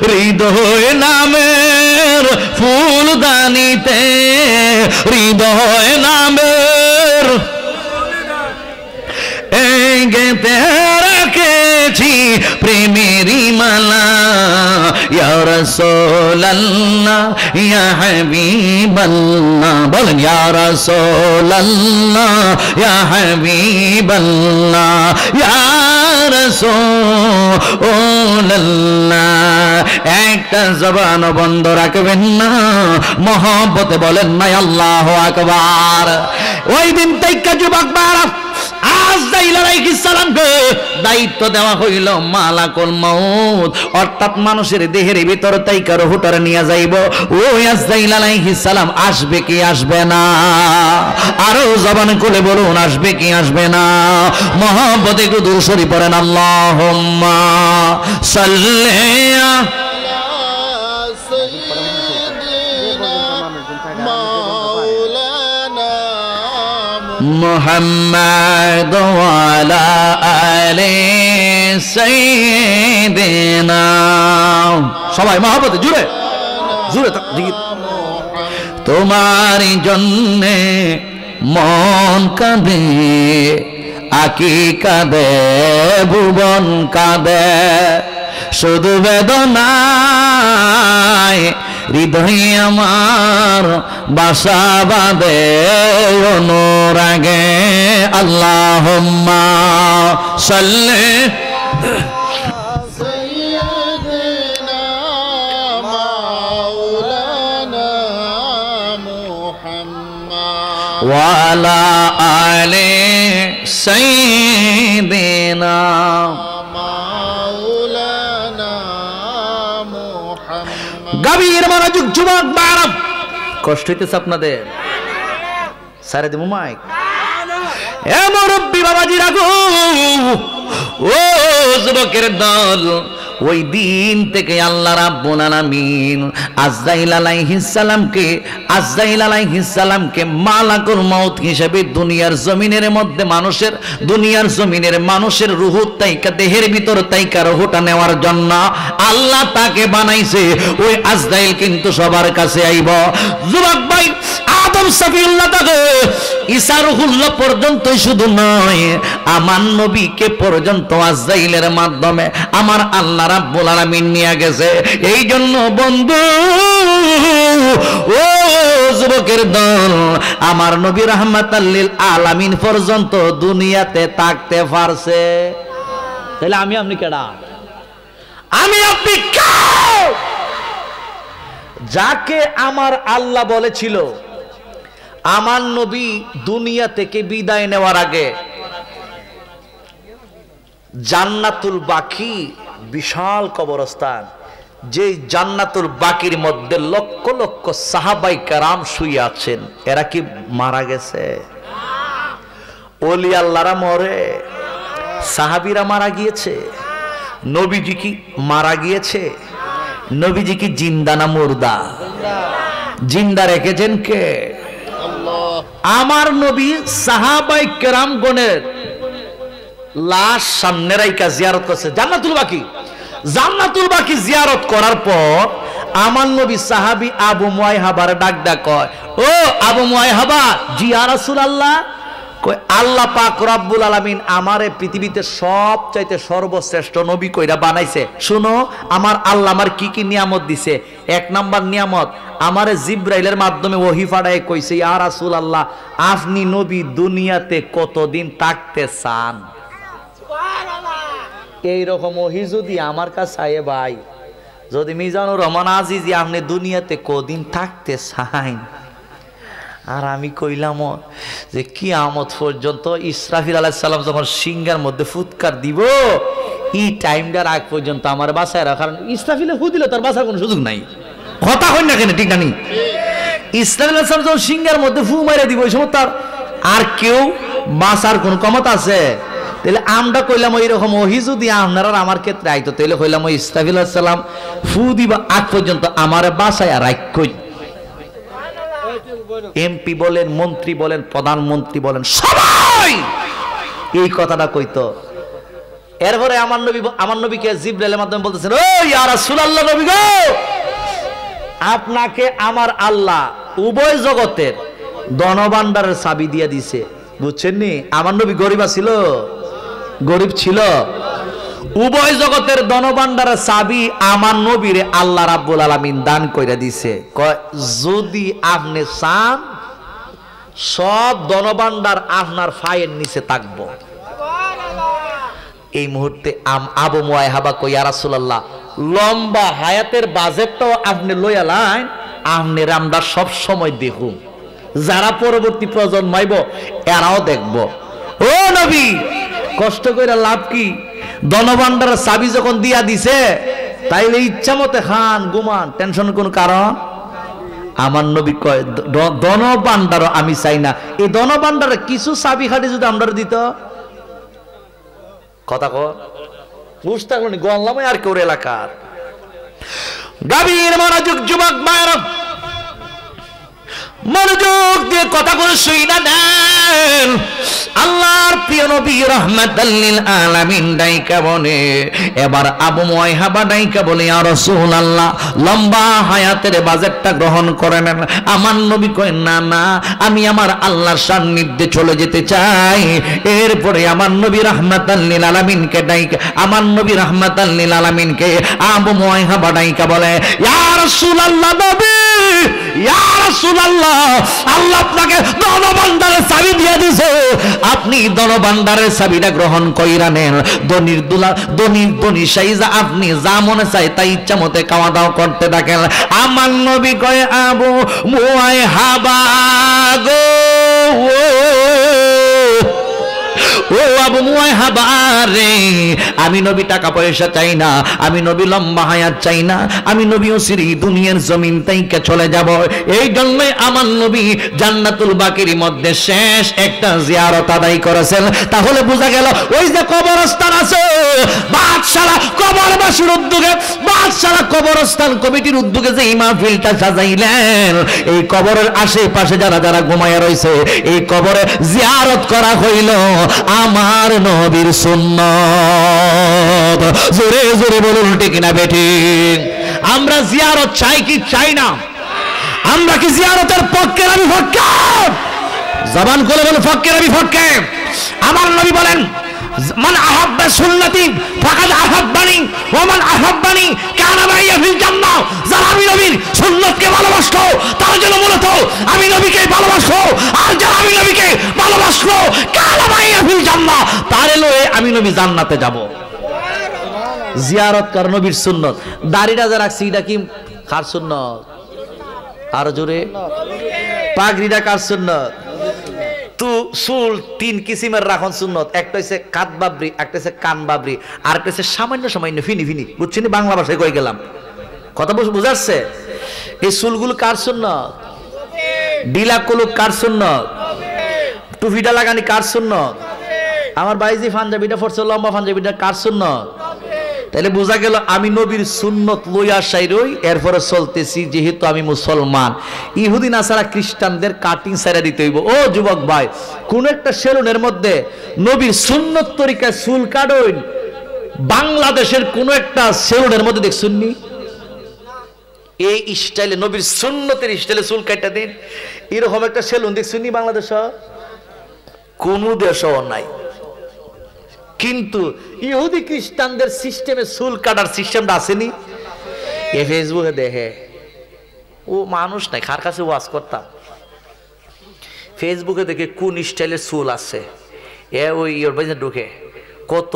হৃদয় নামের ফুলদানিতে, হৃদয় নামের গেতে রেখেছি প্রেমেরি মালা। ইয়া রাসূলুল্লাহ ইয়া হাবিবাল্লাহ, বলেন ইয়া রাসূলুল্লাহ ইয়া হাবিবাল্লাহ ইয়া রাসূলুল্লাহ। একটা জবান বন্ধ রাখবেন না, মহব্বতে বলেন না আল্লাহু আকবার। ওই দিন থেকে যুবক বারা আজরাইল আলাইহিস সালামকে দায়িত্ব দেওয়া হইল মালাকুল মউত, অর্থাৎ মানুষের দেহের ভিতর তাইকা রূহটারে নিয়ে যাইব। ওই আজরাইল আলাইহিস সালাম আসবে কি আসবে না? আরো জবান খুলে বলুন আসবে কি আসবে না? মহব্বতে একটু দুরূদ শরীফ পড়েন, আল্লাহুম্মা সাল্লি মুহাম্মাদ ওয়া আলা আলি সাইয়্যিদিনা। সবাই মহব্বতে জুড়ে জুড়ে তোমার জন্যে মন কাঁদে, আকি কাঁদে, ভুবন কাঁদে, শুধু বেদনায় হৃদয় আমার বাসা বাঁধে অনুরাগে। আল্লাহুম্মা সাল্লি সাইয়্যিদিনা মাওলানা মুহাম্মদ ওয়া আলা আলি সাইয়্যিদিনা। গভীর মনোযোগ যুবক বারাম, কষ্ট হইতেছে আপনাদের? সারে দেবো মাইক। এ মুরব্বি বাবাজি রাখো, ও যুবকের দল, ওই দিন থেকে আল্লাহ রাব্বুল আলামিন আজরাইল আলাইহিস সালামকে মালাকুল মউত হিসেবে দুনিয়ার জমিনের মানুষের রূহ তাইকা দেহের ভিতর তাইকা রূহটা নেওয়ার জন্য আল্লাহ তাকে বানাইছে। ওই আজরাইল কিন্তু সবার কাছে আইব। যুবক ভাই, আদম সফিউল্লাহ থেকে ঈসা রূহুল্লাহ পর্যন্ত শুধু নয়, আমার নবীকে পর্যন্ত আজরাইলের মাধ্যমে আমার আল্লাহ রাব্বুল আলামিন নিয়ে গেছে। এই জন্য বন্ধু, ও যুবকের দল, আমার নবী রাহমাতাল লিল আলামিন পর্যন্ত দুনিয়াতে থাকতে পারছে। তাহলে আমি আপনি কেডা? আমি আপনি কে? যাকে আমার আল্লাহ বলেছিল আমার নবী দুনিয়া থেকে বিদায় নেওয়ার আগে জান্নাতুল বাকি বিশাল কবরস্থান, যে জান্নাতুল বাকির মধ্যে লক্ষ লক্ষ সাহাবাই কেরাম শুয়ে আছেন, এরা কি মারা গেছে? ওলি আল্লাহরা মরে, সাহাবীরা মারা গিয়েছে, নবীজি কি মারা গিয়েছে? নবীজি কি জিন্দা না মুর্দা? জিন্দা রেখেছেন কে? আমার নবী সাহাবাই কেরামগণের লাশ সামনে রাইকা জিয়ারত করছে জান্নাতুল বাকি জিয়ারত করার পর আমার নবী সাহাবী আবু মুয়াইহাবার ডাক ডাক কয়, ও আবু মুয়াইহাবা, জি ইয়া রাসূলুল্লাহ। কই আল্লাহ পাক রব্বুল আলামিন আমারে পৃথিবীতে সবচাইতে সর্বশ্রেষ্ঠ নবী কইরা বানাইছে। শুনো, আমার আল্লাহ আমার কি কি নিয়ামত দিছে। এক নাম্বার নিয়ামত, আমারে জিব্রাইলের মাধ্যমে ওহী পাঠায় কইছে, ইয়া রাসূলুল্লাহ, আপনি নবী দুনিয়াতে কতদিন থাকতে চান? এইরকম ওহী যদি আমার কাছে আয়ে ভাই, যদি মিজানুর রহমান আজিজি আপনি দুনিয়াতে কদিন থাকতে চান, আর আমি কইলাম যে কিয়ামত পর্যন্ত ইসরাফিল আলাইহিস সালাম যখন সিংহার মধ্যে ফুৎকার দিব, এই টাইমটার আগ পর্যন্ত আমার বাসায় রাখার। ইসরাফিলে ফু দিলে তার বাসার কোনো সুযোগ নাই। কথা হয় না কেন? ঠিক না? ইসরাফিল আলাইহিস সালাম যখন সিংহার মধ্যে ফু মারে দিব, ওই সময় তার আর কেউ বাসার কোন ক্ষমতা আছে? তাহলে আমরা কইলাম এইরকম ওহী যদি আপনারা আমার ক্ষেত্রে আইতো, তাহলে কইলাম ওই ইসরাফিল আলাইহিস সালাম ফু দিবা আগ পর্যন্ত আমার বাসায় আর রাখই। এমপি বলেন, মন্ত্রী বলেন, প্রধানমন্ত্রী বলেন, সবাই এই কথাটা কইতো। এরপরে আমার নবীকে জিবরাইলের মাধ্যমে বলতেছেন, ও ইয়া রাসূলুল্লাহ, নবী গো, আপনাকে আমার আল্লাহ উভয় জগতের ধনভাণ্ডারের চাবি দিয়ে দিছে। বুঝছেন নি? আমার নবী গরিব ছিল, গরিব ছিল। উভয় জগতের ধনভাণ্ডারের চাবি আমার নবীরে আল্লাহ রাব্বুল আলামিন দান কইরা দিছে। কয় যদি আপনি চান সব ধনভাণ্ডার আপনার পায়ের নিচে থাকবো। এই মুহূর্তে আবু মুয়াইহাবা কই, ইয়া রাসূলুল্লাহ, লম্বা হায়াতের বাজেটটাও আপনি লইয়া লাইন, আপনার আমরা সব সময় দেখুন, যারা পরবর্তী প্রজন্ম আইব এরাও দেখব। ও নবী, কষ্ট কইরা লাভ কি? ধনভাণ্ডারের চাবি যখন দিয়া দিছে, তাইলে ইচ্ছা মতে খান, ঘুমান, টেনশন কোন কারণ? আমার নবী কয় ধনভাণ্ডারও আমি চাই না। এই ধনভাণ্ডারে কিছু চাবি খাটি যদি আমরা দিত, কথা কো বুঝতে পারলো নি, গনলাম আর কেউ এলাকার গাভীর মনোযোগ, যুবক মায়েরা মনোযোগ দিয়ে কথা করে শুই না দেন। আল্লাহর প্রিয় নবী রাহমাতাল লিল আলামিন ডাইকা বলে, এবার আবু মুয়াইহাবা ডাইকা বলে, ইয়া রাসূলুল্লাহ, লম্বা হায়াতের বাজেটটা গ্রহণ করে নেন। আমার নবী কয়, না না, আমি আমার আল্লাহর সান্নিধ্যে চলে যেতে চাই। এরপরে আমার নবী রাহমাতাল লিল আলামিনকে ডাইকা, আমার নবী রাহমাতাল লিল আলামিনকে আবু মুয়াইহাবা ডাইকা বলে, ইয়া রাসূলুল্লাহ, নবী, ইয়া রাসূলুল্লাহ, আল্লাহ আপনাকে ধনভাণ্ডারের চাবি দিয়ে দিয়েছে, আপনি ধনভাণ্ডারের চাবিটা গ্রহণ কইরা নেন। ধনী সাইজা আপনি যা মনে চাই তাই ইচ্ছা মতে খাওয়া দাওয়া করতে থাকেন। আমার নবী কয়, আবু মুয়াইহাবা গো, ও আবু মুয়াইহাবা রে, আমি নবী টাকা পয়সা চাই না, আমি নবী লম্বা হায়াত চাই না, আমি নবী ওসিরি দুনিয়ার জমিন থেকে চলে যাব। এই জন্যই আমার নবী জান্নাতুল বাকির মধ্যে শেষ একটা জিয়ারত আদায় করেছেন। তাহলে বোঝা গেল ওই যে কবরস্থান আছে, বাদশারা কবরবাসীর উদ্যোগে, বাদশারা কবরস্থান কমিটির উদ্যোগে যে এই মাহফিলটা সাজাইলেন, এই কবরের আশেপাশে যারা যারা ঘুমায়া রয়েছে, এই কবরে জিয়ারত করা হইল আমার নবীর সুন্নাত। জোরে জোরে বলুন ঠিক না বেঠিক? আমরা জিয়ারত চাই কি চাই না? আমরা কি জিয়ারতের পক্ষে না বিপক্ষে? জবান খুলে বলুন, পক্ষে না বিপক্ষে? আমার নবী বলেন, মান আহাব্বা সুন্নতি ফাকাদ আহাব্বানি ওয়া মান আহাব্বানি কানা মাইয়া ফিল জান্নাহ। যারা আমি নবীর সুন্নতকে ভালোবাসলো তার জন্য মূলত আমি নবীকে ভালোবাসলো, আর যারা আমি নবীকে ভালোবাসলো কানা মাইয়া ফিল জান্নাহ, তারে লয়ে আমি নবী জান্নাতে যাব। জিয়ারত কর নবীর সুন্নত। দাড়িটা যা রাখছি এটা কি কার সুন্নত? আর জোরে, পাগড়িটা কার সুন্নত? তো চুল তিন কিসিমের রাখন সুন্নত। একটা হচ্ছে কাত বাবরি, একটা হচ্ছে কান বাবরি, আর একটা হচ্ছে সামান্য সামান্য ফিনি ফিনি। বুঝছেন? বাংলা ভাষায় কই গেলাম, কথা বুঝাচ্ছে? এই চুলগুলো কার সুন্নত? ডিলা কলুক কার সুন্নত? টুপিটা লাগানি কার সুন্নত? আমার বাইজি পাঞ্জাবিটা পড়ছে লম্বা পাঞ্জাবিটা কার সুন্নত? তাহলে বোঝা গেল আমি নবীর সুন্নত লইয়া সাইরই এরপরে চলতেছি, যেহেতু আমি মুসলমান। ইহুদি নাসারা খ্রিস্টানদের কাটিং সাইরা দিতে হইব। ও যুবক ভাই, কোন একটা সেলুনের মধ্যে নবীর সুন্নত তরিকায় চুল কাটইন, বাংলাদেশের কোন একটা সেলুনের মধ্যে দেখছুননি এই স্টাইলে, নবীর সুন্নতের স্টাইলে চুল কাটা দিন, এরকম একটা সেলুন দেখছুননি বাংলাদেশ? কোন দেশও নাই। কিন্তু ইহুদি খ্রিস্টানদের সিস্টেমে চুল কাটার সিস্টেমটা আসেনি? এ ফেসবুকে দেখে, ও মানুষ নাই, কার কাছে ওয়াজ করতাম, ফেসবুকে দেখে কোন স্টাইলের চুল আছে, এ ওই ওর বাইরে ঢুকে কত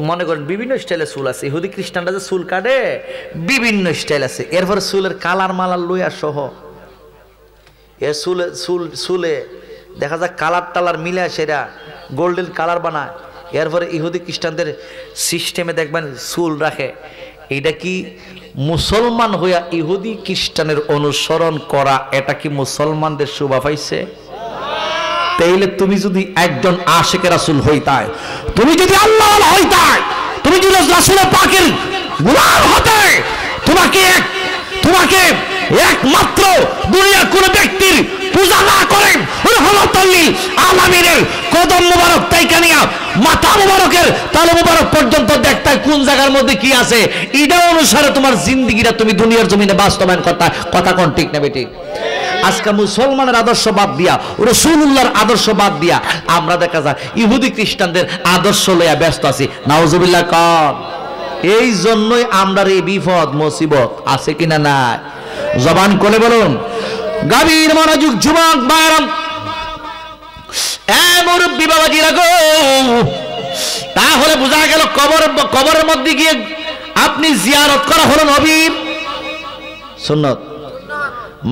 মনে করেন বিভিন্ন স্টাইলের চুল আছে। ইহুদি খ্রিস্টানরা যে চুল কাটে বিভিন্ন স্টাইল আছে। এরপরে চুলের কালার মালার লইয়া সহ এ চুলে দেখা যায় কালার টালার মিলে সেটা গোল্ডেন কালার বানায়। এরপরে ইহুদি খ্রিস্টানদের সিস্টেমে দেখবেন চুল রাখে। এটা কি মুসলমান হইয়া ইহুদি খ্রিস্টানের অনুসরণ করা, এটা কি মুসলমানদের শোভা পাইছে? তাইলে তুমি যদি একজন আশিকে রাসূল হইতাই, তুমি যদি আল্লাহ হইতাই, তুমি যদি রাসূল পাকের গোলাম হতে, তোমাকে একমাত্র দুনিয়ার কোন ব্যক্তির পূজা না করেন রহমাতুল লিল আলামিনের কদম মুবারক তাইকা নিয়া মাথা মুবারকের তালু মুবারক পর্যন্ত দেখতে কোন জায়গার মধ্যে কি আছে এটা অনুসারে তোমার জিন্দেগিটা তুমি দুনিয়ার জমিনে বাস্তবায়ন কথা কোন ঠিক না বেটি? আজকে মুসলমানের আদর্শ বাদ দিয়া রাসূলুল্লাহর আদর্শ বাদ দিয়া আমরা দেখা যায় ইহুদি খ্রিস্টানদের আদর্শ লইয়া ব্যস্ত আছি। নাউজুবিল্লাহ কর। এই জন্যই আমরা এই বিপদ মুসিবত আছে কিনা নাই জবান করে বলুন। গভীর মনোযোগ যুবক ভাইরা, মুরব্বী বাবাজিরা গো, তাহলে বোঝা গেল কবরের মধ্যে গিয়ে আপনি জিয়ারত করা হলো নবীর সুন্নত।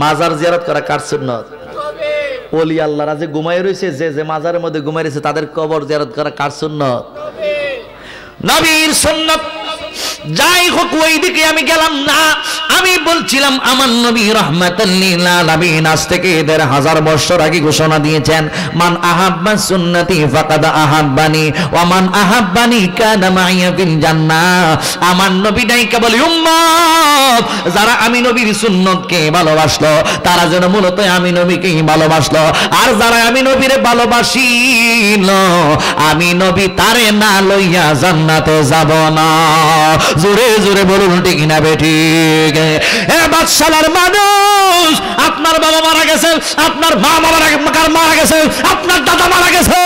মাজার জিয়ারত করা কার সুন্নত? ওলি আল্লাহরা যে ঘুমায় রয়েছে, যে মাজারের মধ্যে ঘুমায় রয়েছে তাদের কবর জিয়ারত করা কার সুন্নত? নবীর সুন্নত। যাই হোক, ওই দিকে আমি গেলাম না। আমি বলছিলাম আমার নবী রাহমাতাল লিল আলামিন আজ থেকে ১৫০০ বছর আগে ঘোষণা দিয়েছেন, মান আহাব্বা সুন্নতি ফাকাদ আহাব্বানি ওয়া মান আহাব্বানি কানা মাইয়া ফিল জান্নাহ। আমার নবী ডাইকা বলে, উম্মত যারা আমি নবীর সুন্নতকে ভালোবাসলো তারা যেন মূলত আমি নবীকেই ভালোবাসলো, আর যারা আমি নবীরে ভালোবাসিল আমি নবী তারে না লইয়া জান্নাতে যাব না। জোরে জোরে বলুন ঠিক না বেঠিক? এ বাদশালার মানুষ, আপনার বাবা মারা গেছে, আপনার মা মারা গেছে, আপনার দাদা মারা গেছে,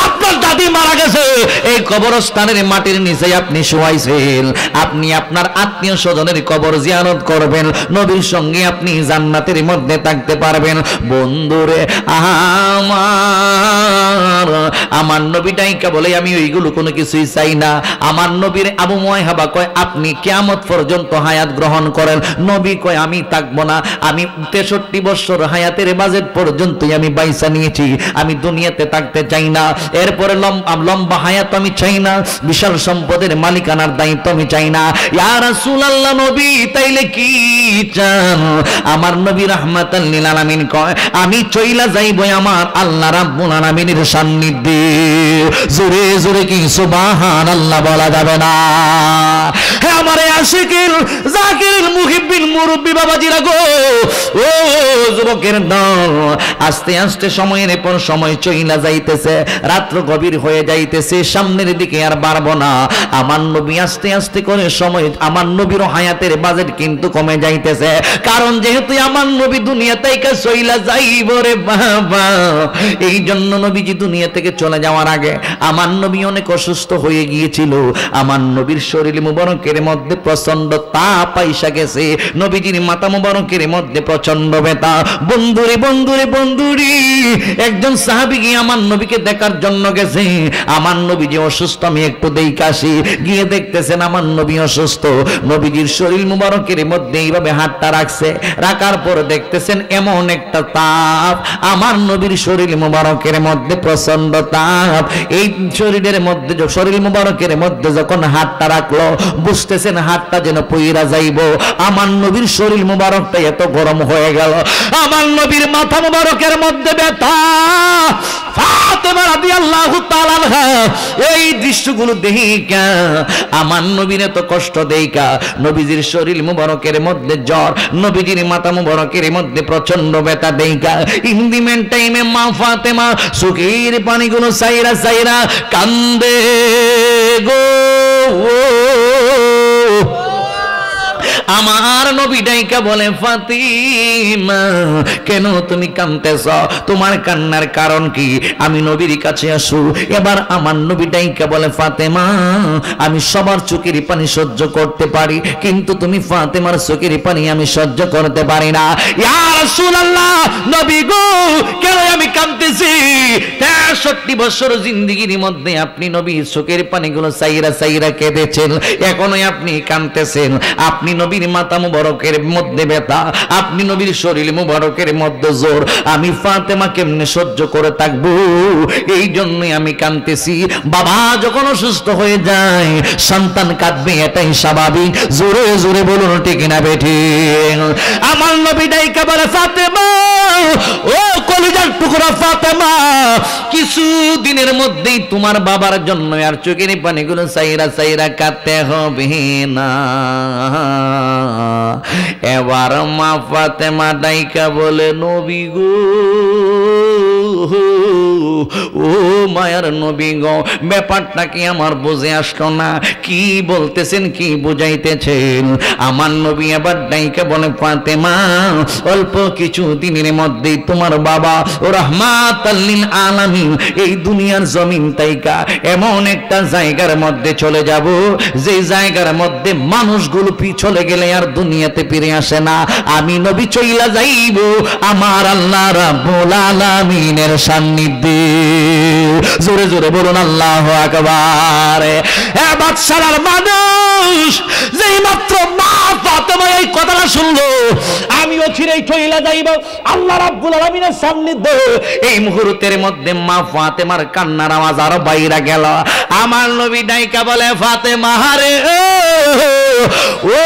আপনার দাদি মারা গেছে, এই কবরস্থানের মাটির নিচে আপনি শোয়াইছেন। আপনি আপনার আত্মীয় স্বজনের কবর জিয়ারত করবেন, নবীর সঙ্গে আপনি জান্নাতের মধ্যে থাকতে পারবেন। বন্ধুরে আমার নবীটাই বলে আমি ওইগুলো কোনো কিছুই চাই না। আমার নবীর আবু মুহাইবা কয় আপনি কিয়ামত পর্যন্ত হায়াত গ্রহণ করেন। নবী কয় আমি থাকবো না, আমি ৬৩ বছর হায়াতের বাজেট পর্যন্তই আমি বাইসা নিয়েছি, আমি দুনিয়াতে থাকতে চাই না। এরপরে লম্বা হায়াত আমি চাই না, বিশাল সম্পদের মালিকানার দায়িত্ব আমি চাই না। ইয়া রাসূলুল্লাহ নবী তাইলে কি চান? আমার নবী রাহমাতাল লিল আলামিন কয় আমি চইলা যাইবো আমার আল্লাহ রাব্বুল আলামিনের সান্নিধ্যে। জোরে জোরে কি সুবহানাল্লাহ বলা যাবে না? হে আমার আশিকিন জাকির মুহিব্বিন মুরব্বি বাবাজিরা গো, ও যুবকের দল, আস্তে আস্তে সময়ের পর সময় চইলা যাইতেছে, রাত্র গভীর হয়ে যাইতেছে, সামনের দিকে আর বাড়বো না। আমার নবী আস্তে আস্তে করে সময়, আমার নবীর হায়াতের বাজেট কিন্তু কমে যাইতেছে, কারণ যেহেতু আমার নবী দুনিয়া থেকে চইলা যাইব রে বাবা। এই জন্য নবীজি দুনিয়া থেকে চলে যাওয়ার আগে আমার নবী অনেক অসুস্থ হয়ে গিয়েছিল। আমার নবীর শরীর মুবারকের মধ্যে প্রচন্ড তাপ আইসা গেছে, নবীজির মাথা মুবারকের মধ্যে প্রচন্ড ব্যথা। বন্ধুরে বন্ধুরে বন্ধুরি, একজন সাহাবী গিয়ে আমার নবীকে দেখার জন্য গেছে। আমার নবী যে অসুস্থ আমি একটু দেখে আসি। গিয়ে দেখতেছেন আমার নবী অসুস্থ, নবীজির শরীর মুবারকের মধ্যে এইভাবে হাতটা রাখছে, রাখার পর দেখতেছেন এমন একটা তাপ, আমার নবীর শরীর মুবারকের মধ্যে প্রচন্ড তাপ। এই শরীরের মধ্যে, শরীর মুবারকের মধ্যে যখন হাতটা রাখলো, বুঝতেছেন হাতটা যেন পইরা যাইব। আমার নবীর শরীর মুবারকটা এত গরম হয়ে গেল, আমার নবীর মাথা মুবারকের মধ্যে ব্যথা। ফাতেমা রাদিয়াল্লাহু তাআলা আনহা এই দৃশ্যগুলো দেখিকা, আমার নবীর এত কষ্ট দেখিকা, নবীজির শরীর মুবারকের মধ্যে জ্বর, নবীজির মাথা মুবারকের মধ্যে প্রচন্ড ব্যথা দেখিকা, ইন্দিমেন্ট টাইমে মা ফাতেমা চোখের পানিগুলো সাইরা সাইরা কান্দে গো। আমার নবী ডাইকা বলে, ফাতিমা কেন তুমি কাঁদতেছ? তোমার কান্নার কারণ কি? আমি নবীর কাছে আসু। এবার আমার নবী ডাইকা বলে, ফাতেমা আমি সবার চোখের পানি সহ্য করতে পারি, কিন্তু তুমি ফাতেমার চোখের পানি আমি সহ্য করতে পারি না। ইয়া রাসূলুল্লাহ নবী গো, কেন আমি কাঁদতেছি? ৬৩ বছর জিন্দেগির মধ্যে আপনি নবীর চোখের পানিগুলো সাইরা সাইরা কেঁদেছেন, এখনো আপনি কাঁদতেছেন। আপনি নবীর মাথা মুবারকের মধ্যে ব্যথা, আপনি নবীর শরীর মুবারকের মধ্যে জোর, আমি ফাতেমা কেমনে সহ্য করে থাকবো? এই জন্যই আমি কাঁদতেছি। বাবা যখন অসুস্থ হয়ে যায় সন্তান কাঁদবে, এটাই স্বাভাবিক। জোরে জোরে বলুন ঠিক না বেঠিক? আমার নবী ডাইকা বলে, ফাতেমা ও কলিজার টুকরা ফাতেমা, কিছু দিনের মধ্যেই তোমার বাবার জন্য আর চোখের পানিগুলো সাইরা সাইরা কাঁদতে হবে না। এবার মা ফাতেমা ডাইকা বলে নবী গো, ও মায়ার নবী গো, ব্যাপারটা কি আমার বুঝে আসলো না, কি বলতেছেন, কি বুঝাইতেছেন? আমার নবী এবার ডাইকা বলে ফাতেমা, অল্প কিছু দিনের মধ্যেই তোমার বাবা ও রাহমাতাল লিল আলামিন এই দুনিয়ার জমিন তাইকা এমন একটা জায়গার মধ্যে চলে যাব, যে জায়গার মধ্যে মানুষগুলো চলে গেলে আর দুনিয়াতে ফিরে আসে না। আমি নবী চইলা যাইব আমার আল্লাহ রাব্বুল আলামিনের সান্নিধ্যে। জোরে জোরে বলুন আল্লাহু আকবার। হে বাদশার মানুষ, যেই মাত্র মা ফাতেমা এই কথাটা শুনলো, আমিও চিরেই চইলা যাইব আল্লাহ রাব্বুল আলামিনের সান্নিধ্যে। এই মুহূর্তের মধ্যে মা ফাতেমার কান্নার আওয়াজ আরো বাইরে গেল। আমার নবী ডাইকা বলে ফাতেমা রে, ও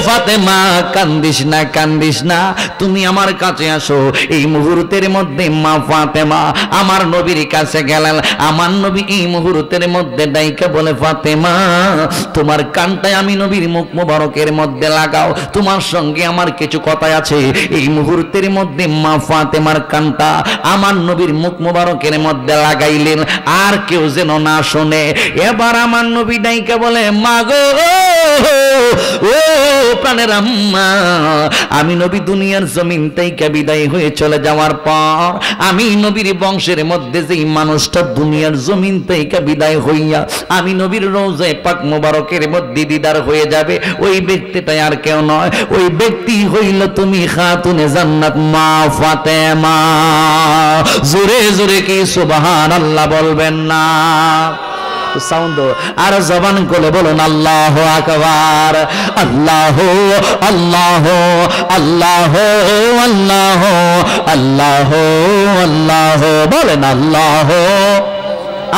ফাতেমা, কান্দিস না, কান্দিস না, তুমি আমার কাছে আসো। এই মুহূর্তের মধ্যে মা ফাতেমা আমার নবীর কাছে গেলেন। আমার নবী এই মুহূর্তের মধ্যে ডাইকা বলে ফাতেমা, তোমার কানটায় আমি নবীর মুখ মুবারকের মধ্যে লাগাও, তোমার সঙ্গে আমার কিছু কথা আছে। এই মুহূর্তের মধ্যে মা ফাতেমার কানটা আমার নবীর মুখ মুবারকের মধ্যে লাগাইলেন, আর কেউ যেন না শোনে। এবার আমার নবী ডাইকা বলে মা গো, ও প্রাণের আম্মা, আমি নবী দুনিয়ার জমিন থেকে বিদায় হয়ে চলে যাওয়ার পর আমি নবীর বংশের মধ্যে যেই মানুষটা দুনিয়ার জমিন থেকে বিদায় হইয়া আমি নবীর রওজায়ে পাক মোবারকের মধ্যে দিদার হয়ে যাবে, ওই ব্যক্তিটা আর কেউ নয়, ওই ব্যক্তি হইল তুমি খাতুনে জান্নাত মা ফাতেমা। জোরে জোরে কি সুবহানাল্লাহ বলবেন না? সাউন্ড আর জবান খুলে বলুন আল্লাহু আকবার। আল্লাহ আল্লাহ আল্লাহ আল্লাহ আল্লাহ আল্লাহ বলেন আল্লাহ।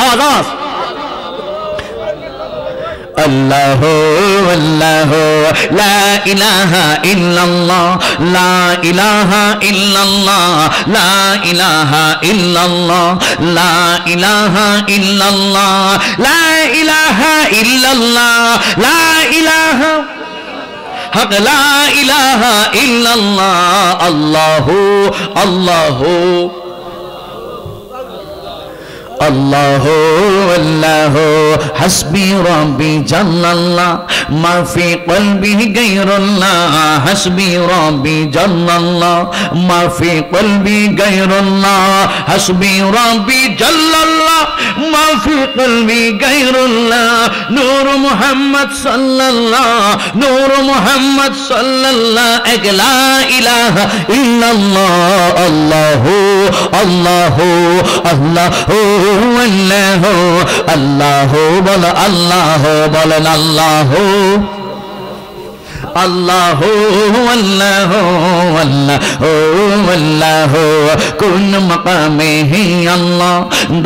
আওয়াজ আল্লাহ আল্লাহ, লা ইলাহা ইল্লাল্লাহ, লা ইলাহা ইল্লাল্লাহ, লা ইলাহা ইল্লাল্লাহ, লা ইলাহা ইল্লাল্লাহ, লা ইলাহা ইল্লাল্লাহ, লা ইলাহা হক, লা ইলাহা ইল্লাল্লাহ, আল্লাহু আল্লাহু আল্লাহ আল্লাহ, হাসবি রব্বি জাল্লাল্লাহ, মা ফি কলবি গায়রুল্লাহ, হাসবি রব্বি জাল্লাল্লাহ, মা ফি কলবি গায়রুল্লাহ, হাসবি রব্বি জাল্লাল্লাহ, মা ফি কলবি গায়রুল্লাহ, নূর মুহাম্মদ সাল্লাল্লাহ, নূর মুহাম্মদ সাল্লাল্লাহ, এক লা ইলাহা ইল্লাল্লাহ, আল্লাহু আল্লাহু আল্লাহু আল্লাহ আল্লাহ বল, আল্লাহ বলেন আল্লাহ अल्लाह अल्लाह अल्लाह अल्लाह कुन मकामे है अल्लाह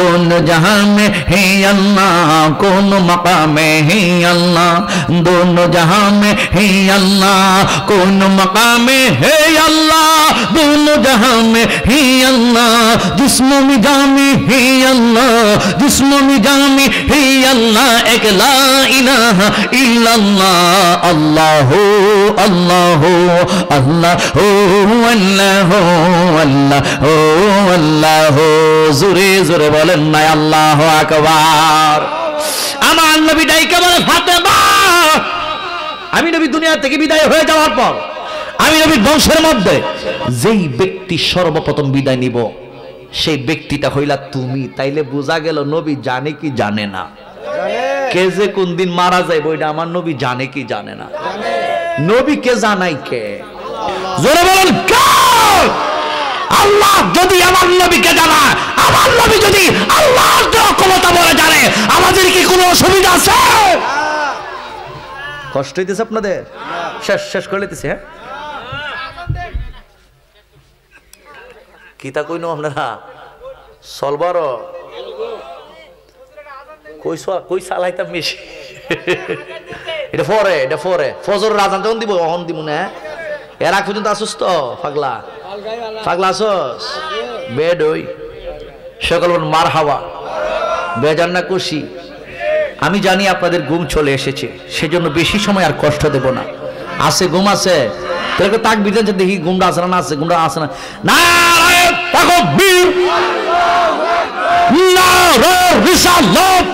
दोनों जहां में है अल्लाह कुन मकामे है अल्लाह दोनों जहां में है अल्लाह कुन मकामे है अल्लाह दोनों जहां में है अल्लाह जिस्मों में जामी है अल्लाह जिस्मों में जामी है अल्लाह एक ला इलाहा इल्लल्लाह अल्लाह अल्लाह अल्लाह अल्लाह अल्लाह अल्लाह जोरे जोरे बोलें ना अल्लाहु আকবার। আমার নবী ডাইকে বলে ফাতেমা, আমি নবী দুনিয়া থেকে বিদায় হয়ে যাওয়ার পর আমি নবীর বংশের মধ্যে যেই ব্যক্তি সর্বপ্রথম বিদায় নিব সেই ব্যক্তিটা হইলা তুমি। তাইলে বোঝা গেল নবী জানে কি জানে না, কে যে কোন দিন মারা যায় বইটা আমার নবী জানে কি জানে না। নবী কে জানাই কে? জোরে বলুন কে? আল্লাহ যদি আমার নবীকে জানায়, আমার নবী যদি আল্লাহর দেওয়া ক্ষমতা বলে জানে, আমাদের কি কোনো অসুবিধা আছে? কষ্ট হইতেছে আপনাদের? শেষ শেষ করে দিতেছে। হ্যাঁ কিতা কইনো আপনারা সলবার কই চালাইতাম বেশি। এটা পরে ফজর রাজান যখন দিব অহন দিব না। এর আগ পর্যন্ত আসুস তো পাগলা পাগলা আসস বেড ওই সকল মার হাওয়া বেজান না খুশি। আমি জানি আপনাদের ঘুম চলে এসেছে, সেজন্য বেশি সময় আর কষ্ট দেব না। আছে ঘুম আছে? তাহলে তাকবীর দিচ্ছে, দেখি গুন্ডা আছে না আছে, গুন্ডা আছে না, নারে তাকবীর, নারে রিসালাত,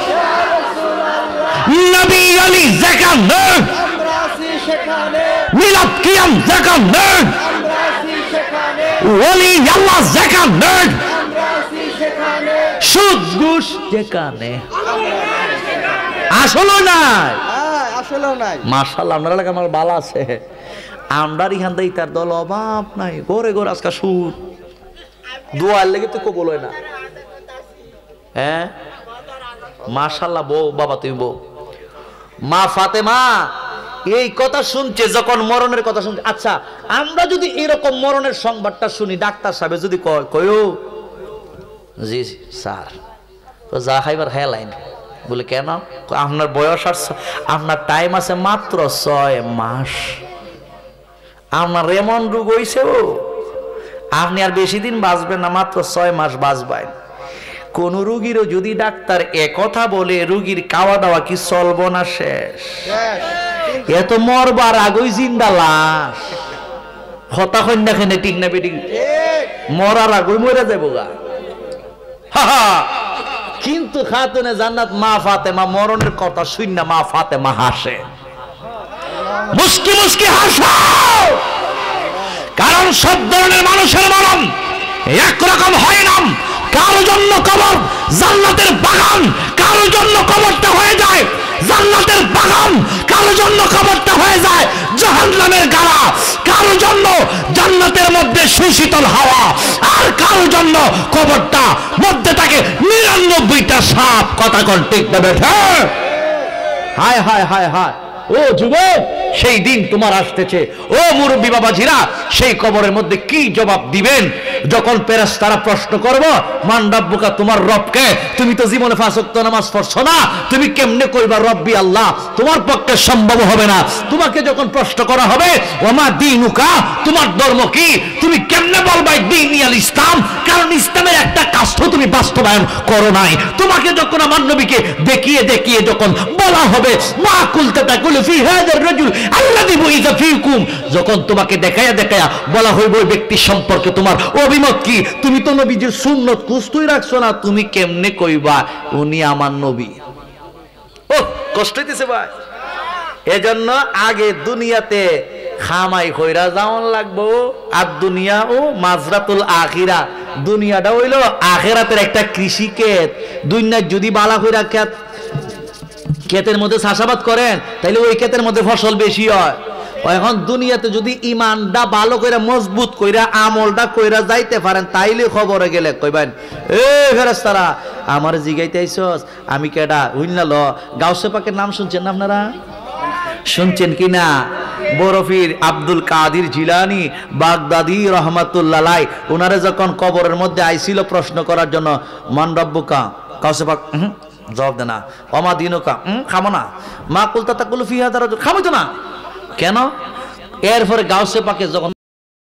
নবী আলী যাকাত নেই, মিলাদ কিয়াম যাকাত নেই, ওলি আল্লাহ যাকাত নেই, সুদ ঘুষ যেখানে আসলে নাই, আসলেও নাই। মাশাআল্লাহ আপনার এলাকা আমার ভালো আছে। আমরা এখান থেকে তার দল অভাব নাই, ঘরে ঘরে আজকে সুদ, দোয়ার লেগে তো কবুল হয় না। হ্যাঁ মাশাআল্লাহ, বউ বাবা তুমি বউ, মা ফাতেমা এই কথা শুনছে যখন মরণের কথা শুনছে। আচ্ছা আমরা যদি এরকম মরণের সংবাদটা শুনি, ডাক্তার সাহেব যদি কয়ও জি স্যার তো যা খাইবার খাই লাইন, বলে কেন, আপনার বয়স আর আপনার টাইম আছে মাত্র 6 মাস, আপনার এমন রোগ হইছে, ও আপনি আর বেশি দিন বাঁচবেন না, মাত্র 6 মাস বাঁচবেন। কোন রুগীরও যদি ডাক্তার একথা বলে, রুগীর খাওয়া দাওয়া কি চলবো না শেষ? এত মরবার আগই জিন্দা লাশ, হতা কন্যা খেনে ঠিক না বেটি, মরার আগই মরে যাবো গা। কিন্তু খাতুনে জান্নাত মা ফাতেমা মরণের কথা শুন মা ফাতেমা হাসে, মুস্কি মুস্কি হাসো, কারণ সব ধরনের মানুষের মরণ একরকম হয় না। কারো জন্য কবর জান্নাতের বাগান, কারো জন্য কবরটা হয়ে যায় জান্নাতের বাগান, কারো জন্য কবরটা হয়ে যায় জাহান্নামের গাড়া, কারো জন্য জান্নাতের মধ্যে সুশীতল হাওয়া, আর কারো জন্য কবরটা মধ্যে থাকে 99টা সাপ। কথা কন ঠিক না বেঠা? হায় হায় হায় হায়, ও যুবক সেই দিন তোমার আসতেছে, ও মুরব্বী বাবাজিরা সেই কবরের মধ্যে কি জবাব দিবেন যখন ফেরেশতারা প্রশ্ন করব, মান রাব্বুকা, তোমার রবকে, তুমি তো জীবনে 5 ওয়াক্ত নামাজ পড়ছো না, তুমি কেমনে কইবা রব্বি আল্লাহ, তোমার পক্ষে সম্ভব হবে না। তোমাকে যখন প্রশ্ন করা হবে ওমা দীনুকা, তোমার ধর্ম কি, তুমি কেমনে বলবা দীনি আল ইসলাম, কারণ ইসলামের একটা কাজ তো তুমি বাস্তবায়ন করো নাই। তোমাকে যখন আমার নবীকে দেখিয়ে দেখিয়ে যখন বলা হবে মা কুলতা তাকুলু ফি হাযার রাজুল আল্লাযী বুইযা ফীকুম, যখন তোমাকে দেখায়া দেখায়া বলা হইব ওই ব্যক্তি সম্পর্কে তোমার অভিমত কি, তুমি তো নবীজির সুন্নত কুস্তুই রাখছো না, তুমি কেমনে কইবা উনি আমার নবী? ও কষ্ট হইতেছে ভাই। এজন্য আগে দুনিয়াতে খামাই কইরা যাওয়ান লাগবো, আর দুনিয়া ও মাজরাতুল আখিরা, দুনিয়াটা হইলো আখিরাতের একটা কৃষি ক্ষেত। দুনিয়ায় যদি বালা কইরা ক্ষেতের মধ্যে চাষাবাদ করেন তাইলে ওই ক্ষেতের মধ্যে ফসল বেশি হয়। এখন দুনিয়াতে যদি ইমানটা ভালো কইরা মজবুত কইরা আমলটা কইরা যাইতে পারেন তাইলে খবরে গেলে কইবেন এ ফেরেশতারা আমার জিগাইতে আইছস, আমি কেডা হইলা ল। গাউসে পাকের নাম শুনছেন না আপনারা? শুনছেন কিনা? বরফির আব্দুল কাদির জিলানি বাগদাদি রহমাতুল্লাহ আলাইহি, ওনারে যখন কবরের মধ্যে আইছিল প্রশ্ন করার জন্য, মান রব্বুকা, গাউসে পাক জবাব দেনা, ওমা দিনুকা, খামো না, মা কুলতা তাকুলু ফি হাযার রাজুল, খামো তো না কেন? এরপরে গাউসে পাকে যখন